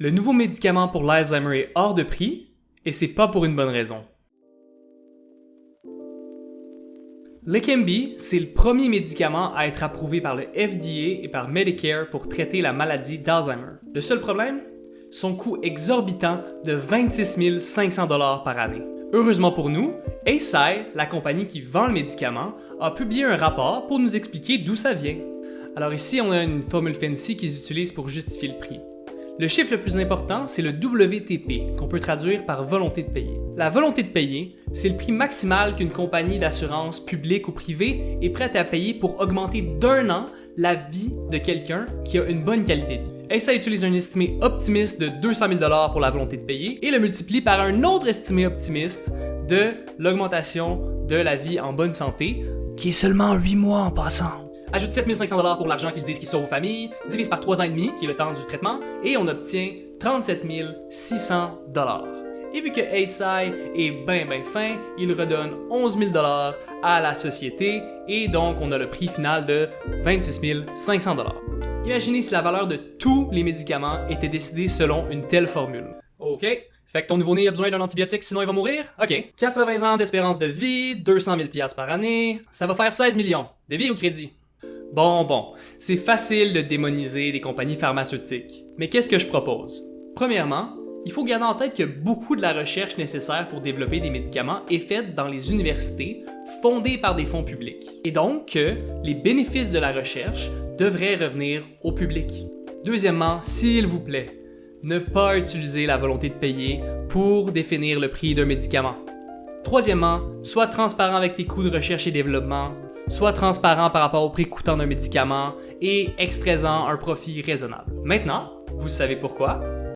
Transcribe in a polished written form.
Le nouveau médicament pour l'Alzheimer est hors de prix, et c'est pas pour une bonne raison. Leqembi, c'est le premier médicament à être approuvé par le FDA et par Medicare pour traiter la maladie d'Alzheimer. Le seul problème? Son coût exorbitant de 26 500 $ par année. Heureusement pour nous, Eisai, la compagnie qui vend le médicament, a publié un rapport pour nous expliquer d'où ça vient. Alors ici, on a une formule fancy qu'ils utilisent pour justifier le prix. Le chiffre le plus important, c'est le WTP, qu'on peut traduire par volonté de payer. La volonté de payer, c'est le prix maximal qu'une compagnie d'assurance publique ou privée est prête à payer pour augmenter d'1 an la vie de quelqu'un qui a une bonne qualité de vie. Eisai utilise un estimé optimiste de 200 000 $ pour la volonté de payer et le multiplie par un autre estimé optimiste de l'augmentation de la vie en bonne santé, qui est seulement 8 mois en passant. Ajoute 7 500 $ pour l'argent qu'ils disent qu'ils sauvent aux familles, divise par 3 ans et demi, qui est le temps du traitement, et on obtient 37 600 $. Et vu que Eisai est ben fin, il redonne 11 000 $ à la société, et donc on a le prix final de 26 500 $. Imaginez si la valeur de tous les médicaments était décidée selon une telle formule. OK, fait que ton nouveau-né a besoin d'un antibiotique sinon il va mourir? OK, 80 ans d'espérance de vie, 200 000 $ par année, ça va faire 16 millions. Débit ou crédit? Bon, c'est facile de démoniser des compagnies pharmaceutiques. Mais qu'est-ce que je propose? Premièrement, il faut garder en tête que beaucoup de la recherche nécessaire pour développer des médicaments est faite dans les universités, fondées par des fonds publics. Et donc que les bénéfices de la recherche devraient revenir au public. Deuxièmement, s'il vous plaît, ne pas utiliser la volonté de payer pour définir le prix d'un médicament. Troisièmement, sois transparent avec tes coûts de recherche et développement, sois transparent par rapport au prix coûtant d'un médicament et extrais-en un profit raisonnable. Maintenant, vous savez pourquoi?